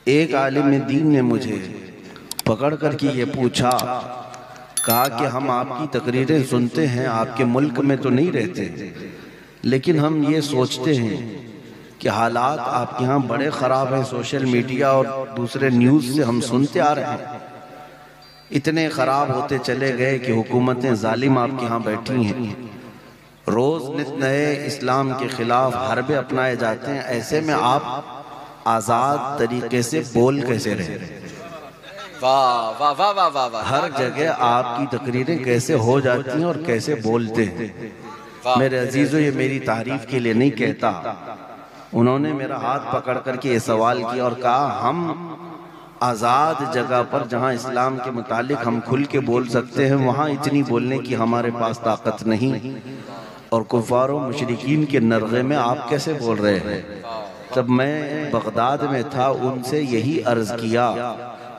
एक आलिम दीन ने मुझे पकड़ कर के ये पूछा, कहा कि हम आपकी तकरीरें सुनते हैं, आपके मुल्क में तो नहीं रहते, लेकिन हम ये सोचते हैं कि हालात आपके यहाँ बड़े ख़राब हैं। सोशल मीडिया और दूसरे न्यूज़ से हम सुनते आ रहे हैं, इतने ख़राब होते चले गए कि हुकूमतें जालिम आपके यहाँ बैठी हैं, रोज़ नित नए इस्लाम के ख़िलाफ़ हरबे अपनाए जाते हैं। ऐसे में आप आज़ाद तरीके से बोल कैसे रहे? वाह वाह वाह वाह वाह वाह। हर जगह आपकी तकरीरें कैसे हो जाती हैं और कैसे बोलते हैं। मेरे अजीजों, ये मेरी तारीफ के लिए नहीं कहता, उन्होंने मेरा हाथ पकड़ करके ये सवाल किया और कहा, हम आज़ाद जगह पर जहाँ इस्लाम के मुतालिक हम खुल के बोल सकते हैं, वहाँ इतनी बोलने की हमारे पास ताकत नहीं, और कुफ़ारों मुशरिकीन के नरगे में आप कैसे बोल रहे हैं? तब मैं बगदाद में था, उनसे यही अर्ज किया,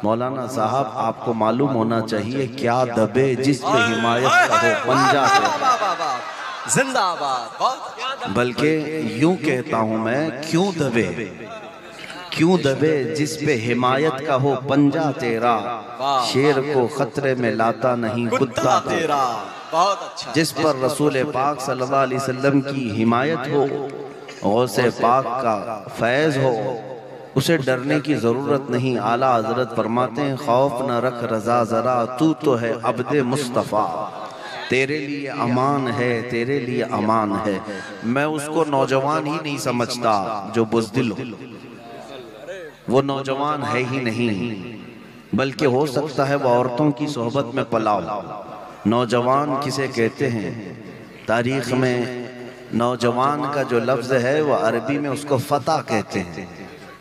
मौलाना साहब आपको मालूम होना चाहिए, क्या दबे जिस पे हिमायत का हो पंजा से, जिंदाबाद। बल्कि यूं कहता हूं मैं, क्यों दबे, क्यों दबे जिस पे हिमायत का हो पंजा तेरा, शेर को खतरे में लाता नहीं कुत्ता तेरा। बहुत अच्छा। जिस पर रसूल पाक सल्लल्लाहु अलैहि वसल्लम की हिमायत हो, गौसे पाक का फैज़ हो, उसे डरने की ज़रूरत नहीं। आला हज़रत फरमाते हैं, खौफ न रख रज़ा ज़रा, तू तो है अब्दे मुस्तफ़ा, तेरे लिए अमान है, तेरे लिए अमान है। मैं उसको नौजवान ही नहीं समझता जो बुज़दिल हो, वो नौजवान है ही नहीं, बल्कि हो सकता है वो औरतों की सोहबत में पला हो। नौजवान किसे कहते हैं? तारीख़ में नौजवान का जो लफ्ज़ है वो अरबी में उसको फ़ता कहते हैं,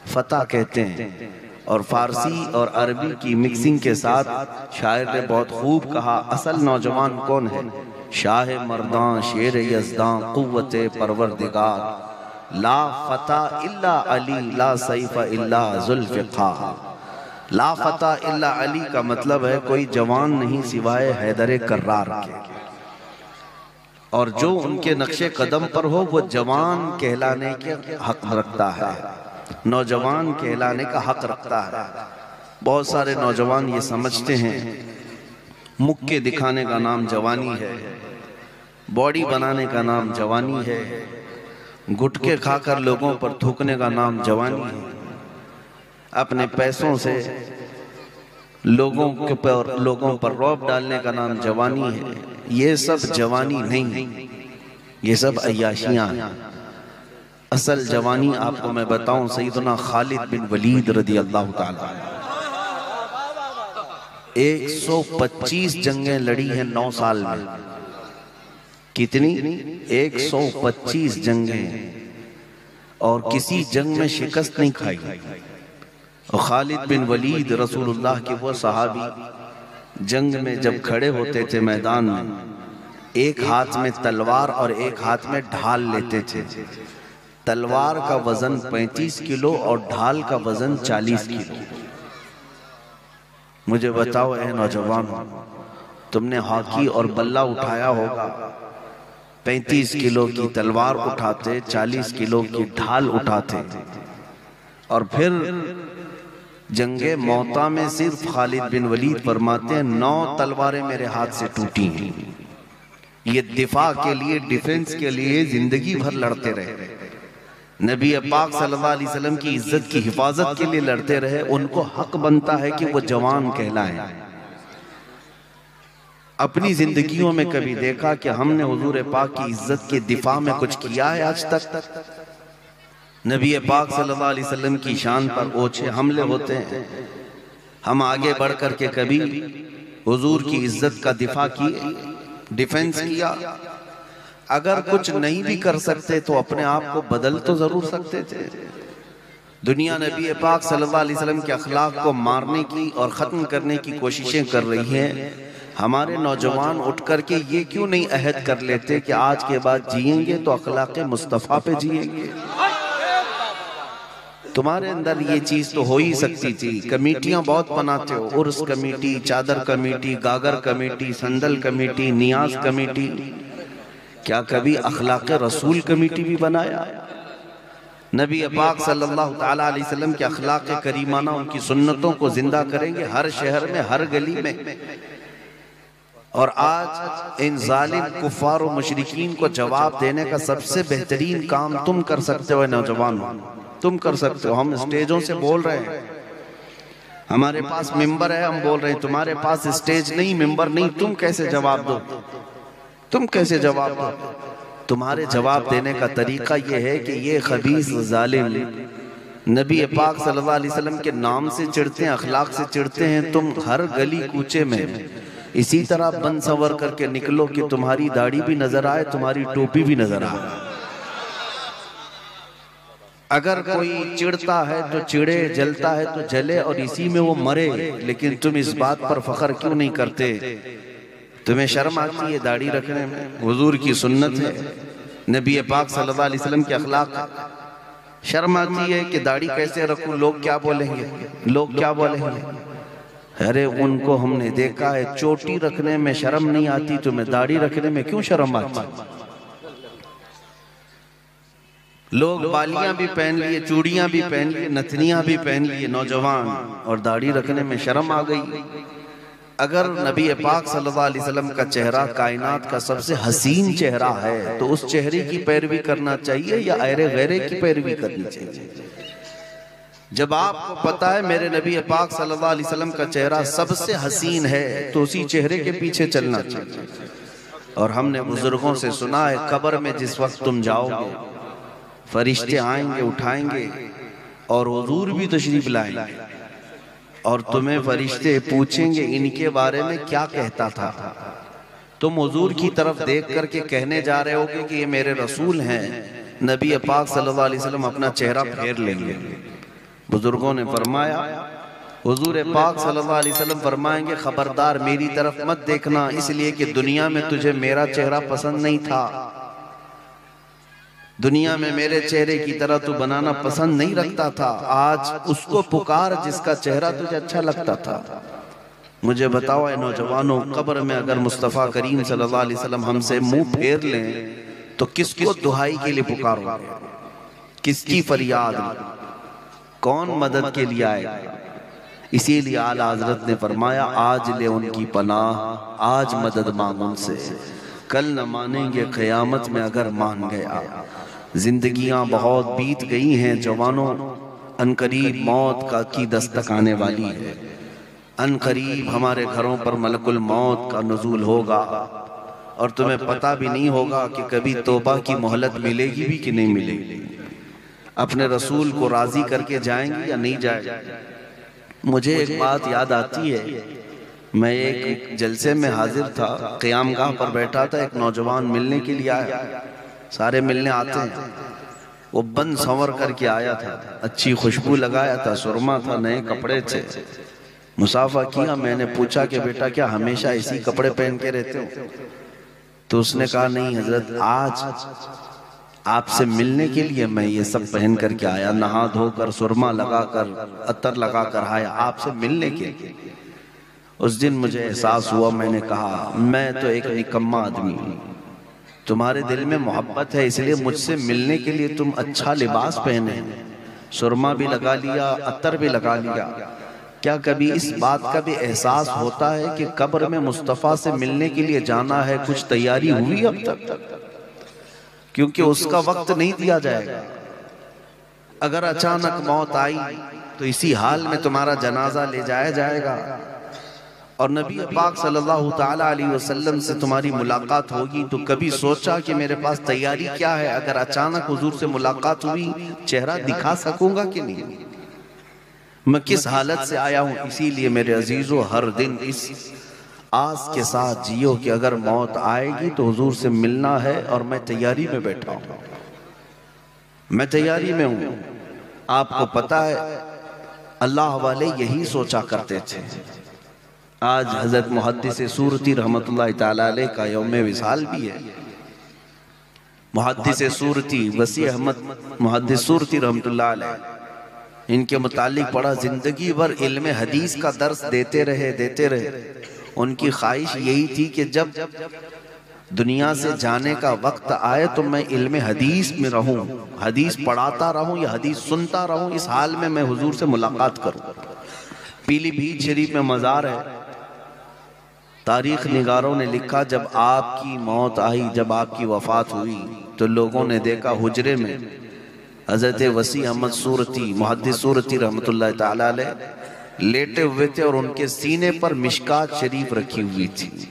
फ़ता कहते हैं। और फ़ारसी और अरबी की मिक्सिंग के साथ शायर ने बहुत खूब कहा, असल नौजवान कौन है? शाह मर्दां शेर यज़दां क़ुव्वते परवरदिगार, ला फ़ता इल्ला अली ला सैफ़ इल्ला ज़ुल्फ़िक़ार। ला फ़ता इल्ला अली का मतलब है कोई जवान नहीं सिवाय हैदर कर्रार के, और जो उनके नक्शे कदम पर हो वो जवान कहलाने के हक रखता है, नौजवान कहलाने का हक रखता है। बहुत सारे नौजवान ये समझते हैं मुक्के दिखाने का नाम जवानी है, बॉडी बनाने का नाम जवानी है, गुटखे खाकर लोगों पर थूकने का नाम जवानी है, अपने पैसों से लोगों पर रौब डालने का नाम जवानी है। ये सब जवानी नहीं, ये सब अय्याशियां हैं। असल जवानी आपको मैं बताऊं, सैयदना खालिद बिन वलीद रदी अल्लाह ताला 125 जंगें लड़ी हैं 9 साल में। कितनी? 125 जंगें, और किसी जंग में शिकस्त नहीं खाई। और खालिद बिन वलीद रसूलुल्लाह के वो सहाबी जंग में जब खड़े होते थे मैदान में, एक हाथ में तलवार और एक हाथ में ढाल लेते थे। तलवार का वजन 35 किलो और ढाल का वजन 40 किलो। मुझे बताओ ऐ नौजवान, तुमने हॉकी और बल्ला उठाया होगा, 35 किलो की तलवार उठाते, 40 किलो की ढाल उठाते, और फिर जंगे मौता में सिर्फ खालिद बिन वलीद फरमाते हैं 9 तलवारें मेरे हाथ से टूटी हैं। ये दिफा के लिए, डिफेंस के लिए जिंदगी भर लड़ते रहे, नबी पाक सल्लल्लाहु अलैहि वसल्लम की इज्जत की हिफाजत के लिए लड़ते रहे। उनको हक बनता है कि वो जवान कहलाएं। अपनी जिंदगियों में कभी देखा कि हमने हुजूर पाक की इज्जत के दिफा में कुछ किया है आज तक? नबी पाक सल्लल्लाहु अलैहि वसल्लम की शान पर ओछे हमले होते हैं, हम आगे बढ़ कर के कभी हुजूर की इज्जत का दिफा किए, डिफेंस किया? अगर कुछ नहीं भी कर सकते तो अपने आप को बदल तो जरूर सकते थे। दुनिया नबी पाक सल्लल्लाहु अलैहि वसल्लम के अखलाक को मारने की और ख़त्म करने की कोशिशें कर रही है। हमारे नौजवान उठ करके ये क्यों नहीं अहद कर लेते कि आज के बाद जिएंगे तो अखलाक मुस्तफ़ा पे जिएंगे? तुम्हारे अंदर ये चीज तो हो ही सकती थी। कमेटियां बहुत बनाते हो, उर्स कमेटी, चादर कमेटी, गागर कमेटी, संदल कमेटी, नियाज कमेटी, क्या कभी अखलाक रसूल कमेटी भी बनाया? नबी पाक सल्लल्लाहु ताला अलैहि वसल्लम के अखलाक करीमाना, उनकी सुन्नतों को जिंदा करेंगे हर शहर में, हर गली में। और आज इन जालिम कुफार और मुशरिकीन को जवाब देने का सबसे बेहतरीन काम तुम कर सकते हो नौजवानों, तुम कर सकते हो। हम स्टेजों से बोल रहे हैं, हमारे पास मिंबर है, हम बोल रहे हैं, तुम्हारे पास स्टेज नहीं, मिंबर नहीं, तुम कैसे जवाब दो? तुम कैसे जवाब दो? तुम्हारे जवाब देने का तरीका यह है कि ये खबीस जालिम नबी पाक सल्लल्लाहु अलैहि वसल्लम के नाम से चिढ़ते हैं, अखलाक से चिढ़ते हैं। तुम हर गली कूचे में इसी तरह बन सवर करके निकलो कि तुम्हारी दाढ़ी भी नजर आए, तुम्हारी टोपी भी नजर आए। अगर कोई चिढ़ता है तो चिढ़े, जलता है तो जले और इसी में वो मरे, लेकिन तुम इस बात पर फख्र क्यों नहीं करते? तुम्हें शर्म आती है दाढ़ी रखने में? हुजूर की सुन्नत है, नबी पाक सल्लल्लाहु अलैहि वसल्लम के अखलाक। शर्म आती है कि दाढ़ी कैसे रखूं, लोग क्या बोलेंगे, लोग क्या बोलेंगे? अरे उनको हमने देखा है, चोटी रखने में शर्म नहीं आती, तुम्हें दाढ़ी रखने में क्यों शर्म आती? लोग बालियां भी पहन लिए, चूड़ियां भी पहन लिए, नथनियां भी पहन लिए नौजवान, और दाढ़ी रखने में शर्म आ गई। अगर नबी पाक सल्लल्लाहु अलैहि वसल्लम का चेहरा कायनात का सबसे हसीन चेहरा है तो उस चेहरे की पैरवी करना चाहिए या अरे गैरे की पैरवी करनी चाहिए? जब आपको पता है मेरे नबी पाक सल्लल्लाहु अलैहि वसल्लम का चेहरा सबसे हसीन है तो उसी चेहरे के पीछे चलना चाहिए। और हमने बुजुर्गों से सुना है, कब्र में जिस वक्त तुम जाओगे, फरिश्ते आएंगे, उठाएंगे और हुजूर भी तशरीफ लाएंगे, और तुम्हें फरिश्ते पूछेंगे इनके बारे में क्या कहता था। तुम हुजूर की तरफ देख करके कहने जा रहे होगे कि ये मेरे रसूल हैं। नबी पाक सल्लल्लाहु अलैहि वसल्लम अपना चेहरा फेर लेंगे। बुजुर्गों ने फरमाया, हुजूर पाक सल्लल्लाहु अलैहि वसल्लम फरमाएंगे, खबरदार मेरी तरफ मत देखना, इसलिए कि दुनिया में तुझे मेरा चेहरा पसंद नहीं था, दुनिया में मेरे चेहरे की तरह तू बनाना पसंद नहीं रखता था। आज उसको पुकार जिसका चेहरा तुझे अच्छा लगता था। मुझे बताओ ऐ नौजवानों, कब्र में अगर मुस्तफ़ा करीम सल्लल्लाहु अलैहि वसल्लम हमसे मुंह फेर लें तो किसको दुहाई के लिए पुकारोगे? किसकी फरियाद, कौन मदद के लिए आएगा? इसीलिए आला हज़रत ने फरमाया, आज ले उनकी पनाह, आज मदद मांग उनसे, कल न मानेंगे क़यामत में अगर मान गया। जिंदगियां बहुत बीत गई हैं जवानों, अनकरीब मौत की दस्तक आने वाली है। अनकरीब हमारे घरों पर मलकुल मौत का नुज़ूल होगा और तुम्हें पता भी नहीं होगा कि कभी तौबा की मोहलत मिलेगी भी कि नहीं मिलेगी। अपने रसूल को राजी करके जाएंगे या नहीं जाएंगे? मुझे एक बात याद आती है, मैं एक जलसे में हाजिर था, क़यामगाह पर बैठा था, एक नौजवान मिलने के लिए आया। सारे मिलने आते हैं, वो बन संवर करके आया था, अच्छी खुशबू लगाया था, सुरमा था, नए कपड़े थे। मुसाफा किया, मैंने पूछा कि बेटा क्या हमेशा इसी कपड़े पहन के रहते हो? तो उसने कहा नहीं हजरत, आज आपसे मिलने के लिए मैं ये सब पहन करके आया, नहा धोकर, सुरमा लगाकर, अत्तर लगाकर आया आपसे मिलने के लिए। उस दिन मुझे एहसास हुआ, मैंने कहा मैं तो एक निकम्मा आदमी हूँ, तुम्हारे दिल में मोहब्बत है इसलिए मुझसे मिलने के लिए तुम अच्छा लिबास पहने, सुरमा भी लगा लिया, अत्तर भी लगा लिया। क्या कभी इस बात का भी एहसास होता है कि कब्र में मुस्तफ़ा से मिलने के लिए जाना है, कुछ तैयारी हुई अब तक? क्योंकि उसका वक्त नहीं दिया जाएगा। अगर अचानक मौत आई तो इसी हाल में तुम्हारा जनाजा ले जाया जाएगा और नबी पाक सल्लल्लाहु ताला अलैहि वसल्लम से तुम्हारी मुलाकात होगी। तो कभी सोचा कि मेरे पास तैयारी क्या है? अगर अचानक हुजूर से मुलाकात हुई, चेहरा दिखा सकूंगा कि नहीं? मैं किस हालत से आया हूं? इसीलिए मेरे अजीजों, हर दिन इस आस के साथ जियो कि अगर मौत आएगी तो हुजूर से मिलना है और मैं तैयारी में बैठा हूं, मैं तैयारी में हूं। आपको पता है अल्लाह वाले यही सोचा करते थे। आज हजरत मुहद्दिस सूरती रहमतुल्लाह ताला अलैह का यौम विसाल भी है। मुहद्दिस सूरती वसी अहमद मुहद्दिस सूरती रहमतुल्लाह अलैह, इनके मुतालिक पढ़ा, जिंदगी भर इल्म हदीस का दर्स देते रहे। उनकी ख्वाहिश यही थी कि जब दुनिया से जाने का वक्त आए तो मैं इल्म हदीस में रहूं, हदीस पढ़ाता रहूं या हदीस सुनता रहूं, इस हाल में मैं हुजूर से मुलाकात करूं। पीलीभीत शरीफ में मज़ार है। तारीख निगारों ने लिखा जब आपकी मौत आई, जब आपकी वफात हुई तो लोगों ने देखा हुजरे में हज़रत वसी अहमद सूरती मुहद्दिस सूरती रहमतुल्लाह ताला अलैह लेटे हुए थे और उनके सीने पर मिशकात शरीफ रखी हुई थी।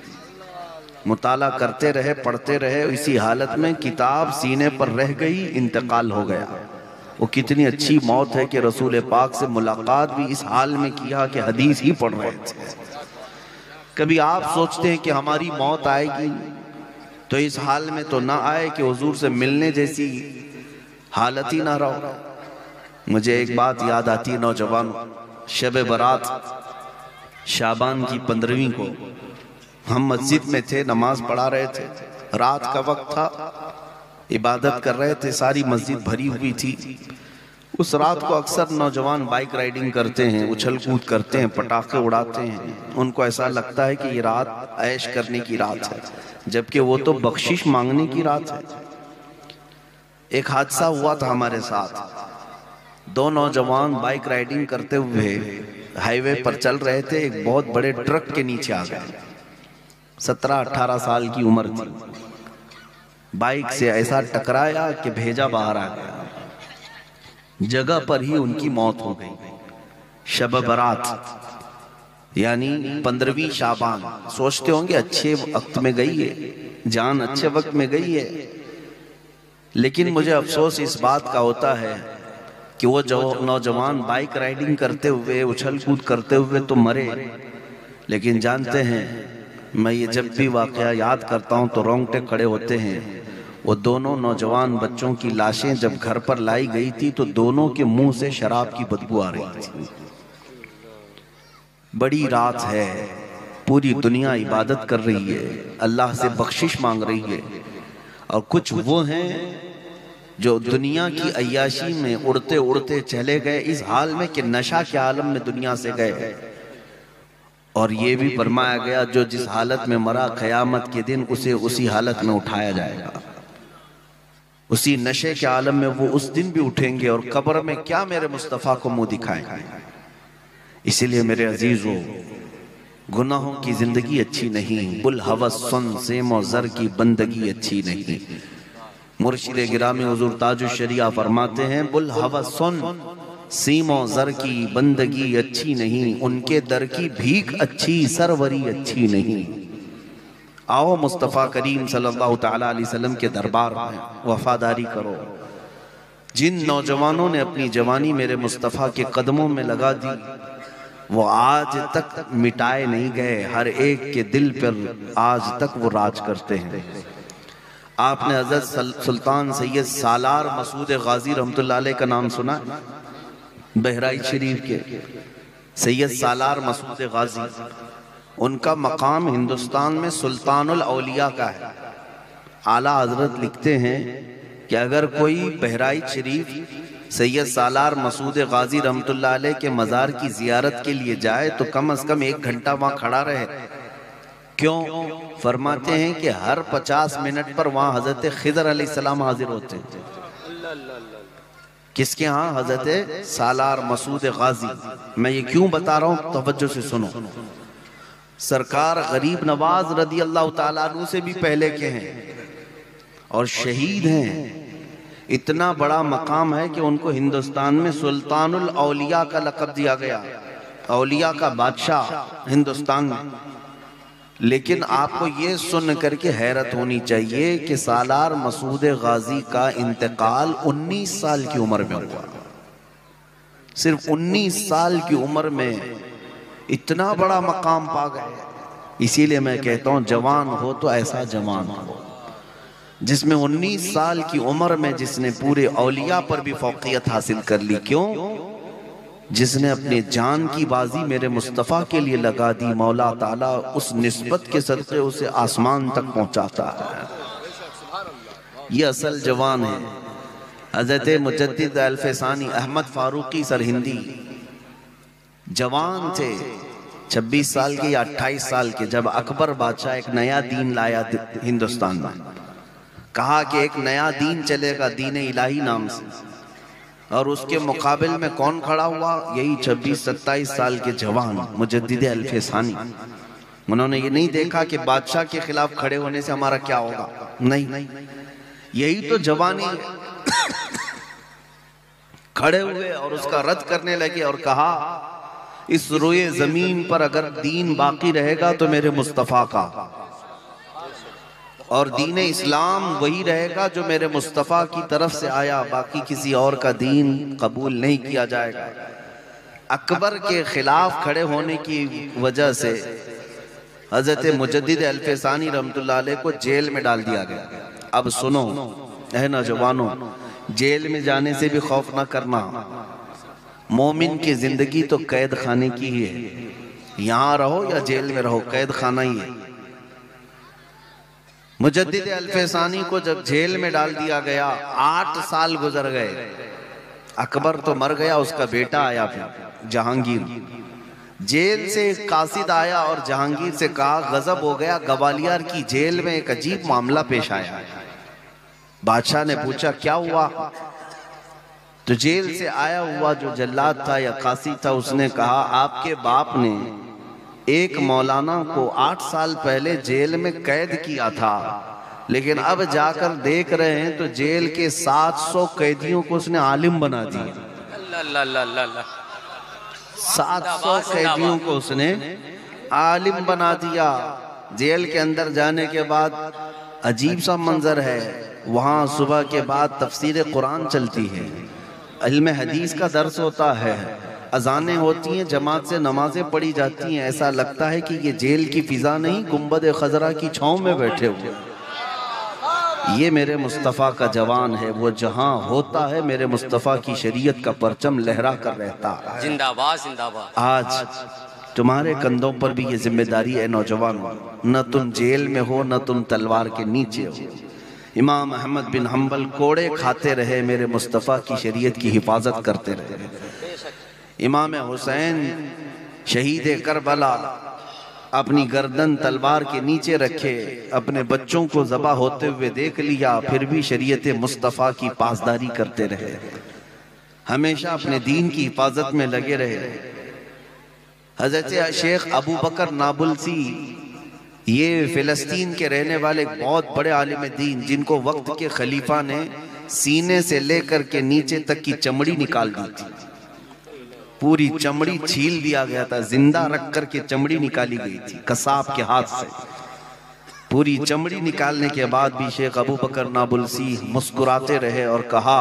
मुताला करते रहे, पढ़ते रहे, इसी हालत में किताब सीने पर रह गई, इंतकाल हो गया। वो कितनी अच्छी मौत है कि रसूल पाक से मुलाकात भी इस हाल में किया कि हदीस ही पढ़ रहे थे। कभी आप सोचते हैं कि हमारी मौत आएगी तो इस हाल में तो ना आए कि हुजूर से मिलने जैसी हालत ही ना रहो। मुझे एक बात याद आती है, नौजवान, शब बरात शाबान की 15वीं को हम मस्जिद में थे, नमाज पढ़ा रहे थे, रात का वक्त था, इबादत कर रहे थे, सारी मस्जिद भरी हुई थी। उस रात को अक्सर नौजवान बाइक राइडिंग करते हैं, उछल कूद करते हैं, पटाखे उड़ाते हैं। उनको ऐसा लगता है कि ये रात ऐश करने की रात है, जबकि वो तो बख्शिश मांगने की रात है। एक हादसा हुआ था हमारे साथ। दो नौजवान बाइक राइडिंग करते हुए हाईवे पर चल रहे थे, एक बहुत बड़े ट्रक के नीचे आ गए। 17-18 साल की उम्र थी। बाइक से ऐसा टकराया कि भेजा बाहर आ गया। जगह पर ही उनकी मौत हो गई। शब बरात यानी 15वीं शाबान। सोचते होंगे अच्छे वक्त में गई है, जान अच्छे वक्त में गई है, लेकिन मुझे अफसोस इस बात का होता है कि वो जो नौजवान बाइक राइडिंग करते हुए, उछल कूद करते हुए तो मरे, लेकिन जानते हैं, मैं ये जब भी वाकया याद करता हूँ तो रोंगटे खड़े होते हैं। वो दोनों नौजवान बच्चों की लाशें जब घर पर लाई गई थी तो दोनों के मुंह से शराब की बदबू आ रही थी। बड़ी रात है, पूरी दुनिया इबादत कर रही है, अल्लाह से बख्शिश मांग रही है, और कुछ वो हैं जो दुनिया की अय्याशी में उड़ते उड़ते चले गए इस हाल में कि नशा के आलम में दुनिया से गए। और ये भी फरमाया गया जो जिस हालत में मरा क़यामत के दिन उसे उसी हालत में उठाया जाएगा। उसी नशे के आलम में वो उस दिन भी उठेंगे और कब्र में क्या मेरे मुस्तफ़ा को मुंह दिखाएंगे। इसीलिए मेरे अजीजों, गुनाहों की जिंदगी अच्छी नहीं, बुल हवस सुन सेमो ज़र की बंदगी अच्छी नहीं। मुर्शिद गिरामी हुजूर ताजुश शरिया फरमाते हैं, बुल हवस सुन सीमो ज़र की बंदगी अच्छी नहीं, उनके दर की भीख अच्छी, सरवरी अच्छी नहीं। आओ मुस्तफ़ा करीम सल्लल्लाहु तआला अलैहि वसल्लम के दरबार में वफादारी करो। जिन नौजवानों ने अपनी जवानी मेरे मुस्तफ़ा के कदमों में लगा दी, वो आज तक मिटाए नहीं गए, हर एक के दिल पर आज तक वो राज करते हैं। आपने हज़रत सुल्तान सैयद सालार मसूद गाजी रहमतुल्लाह अलैह का नाम सुना? बहराइच शरीफ के सैयद सालार मसूद गाजी, उनका मकाम हिंदुस्तान में सुल्तानुल औलिया का है। आला हजरत लिखते हैं कि अगर कोई बहराइच शरीफ सैयद सालार मसूद गाजी रहमतुल्लाह अलैह के मज़ार की जियारत के लिए जाए तो कम से कम 1 घंटा वहाँ खड़ा रहे। क्यों? फरमाते हैं कि हर 50 मिनट पर वहाँ हजरत खिदर अलैहिस्सलाम हाजिर होते हैं। किसके यहाँ? हजरत सालार मसूद गाजी। मैं ये क्यों बता रहा हूँ, तवज्जो से सुनो। सरकार गरीब नवाज रदी अल्लाह ताला अन्हु से भी पहले के हैं और शहीद हैं। इतना बड़ा मकाम है कि उनको हिंदुस्तान में सुल्तानुल औलिया का लक़ब दिया गया, औलिया का बादशाह हिंदुस्तान में। लेकिन आपको ये सुन करके हैरत होनी चाहिए कि सालार मसूद गाजी का इंतकाल 19 साल की उम्र में हुआ। सिर्फ 19 साल की उम्र में इतना बड़ा मकाम पा गए। इसीलिए मैं कहता हूँ, जवान हो तो ऐसा जवान हो जिसमें 19 साल की उम्र में जिसने पूरे औलिया पर भी फौकियत हासिल कर ली। क्यों? जिसने अपने जान की बाजी मेरे मुस्तफ़ा के लिए लगा दी, मौला ताला उस निस्बत के सदक़े उसे आसमान तक पहुंचाता है। ये असल जवान है। हज़रत मुजद्दिद अल-फैसानी अहमद फारूकी सरहिंदी जवान थे, 26 साल के या 28 साल के, जब अकबर बादशाह एक नया दीन लाया हिंदुस्तान में, कहा कि एक नया दीन चलेगा, दीन इलाही नाम से, और उसके मुकाबिल में कौन खड़ा हुआ? यही 26-27 साल के जवान मुजद्दिद अल्फसानी। उन्होंने ये नहीं देखा कि बादशाह के खिलाफ खड़े होने से हमारा क्या होगा, नहीं, यही तो जवानी खड़े हुए और उसका रद्द करने लगे और कहा इस रोए जमीन पर अगर दीन बाकी रहेगा तो मेरे मुस्तफ़ा का, और दीन इस्लाम वही रहेगा जो मेरे मुस्तफ़ा की तरफ से आया, बाकी किसी और का दीन कबूल नहीं किया जाएगा। अकबर के खिलाफ खड़े होने की वजह से हजरत मुजद्दिद अल्फसानी रहमतुल्लाह अलैह को जेल में डाल दिया गया। अब सुनो ऐ नौजवानों, जेल में जाने से भी खौफ ना करना। मोमिन की जिंदगी तो कैद खाने की ही है, यहाँ रहो या जेल में रहो, कैद खाना ही है। मुजद्दिद अल्फसानी को जब जेल में डाल दिया गया, 8 साल गुजर गए। अकबर तो मर गया, उसका बेटा आया फिर जहांगीर। जेल से कासिद आया और जहांगीर से कहा गजब हो गया, ग्वालियर की जेल में एक अजीब मामला पेश आया। बादशाह ने पूछा क्या हुआ? तो जेल से आया हुआ जो जल्लाद था या कासिद था, उसने कहा आपके बाप ने एक मौलाना को 8 साल पहले जेल में कैद किया था, लेकिन अब जाकर देख रहे हैं तो जेल के 700 कैदियों को उसने आलिम बना दिया। 700 कैदियों को उसने आलिम बना दिया। जेल के अंदर जाने के बाद अजीब सा मंजर है, वहाँ सुबह के बाद तफसीर कुरान चलती है, इल्म हदीस का दर्स होता है, अजानें होती हैं, जमात से नमाजें पढ़ी जाती हैं। ऐसा लगता है कि ये जेल की फिजा नहीं, गुंबद खजरा की छांव में बैठे हुए। ये मेरे मुस्तफ़ा का जवान है, वो जहाँ होता है मेरे मुस्तफ़ा की शरीयत का परचम लहरा कर रहता है। जिंदाबाद जिंदाबाद। आज तुम्हारे कंधों पर भी ये जिम्मेदारी है नौजवान, न तुम जेल में हो न तुम तलवार के नीचे हो। इमाम अहमद बिन हम्बल कोड़े खाते रहे, मेरे मुस्तफ़ा की शरीयत की हिफाजत करते रहे। इमाम हुसैन शहीद करबला अपनी गर्दन तलवार के नीचे रखे, अपने बच्चों को ज़बा होते हुए देख लिया, फिर भी शरीयत मुस्तफ़ा की पासदारी करते रहे, हमेशा अपने दीन की हिफाजत में लगे रहे। हज़रत शेख अबू बकर नाबुलसी, ये फिलिस्तीन के रहने वाले बहुत बड़े आलिम दीन, जिनको वक्त के खलीफा ने सीने से लेकर के नीचे तक की चमड़ी निकाल दी थी, पूरी चमड़ी छील दिया गया था, जिंदा रख कर के चमड़ी निकाली गई थी कसाब के हाथ से। पूरी चमड़ी निकालने के बाद भी शेख अबू बकर नाबुलसी मुस्कुराते रहे और कहा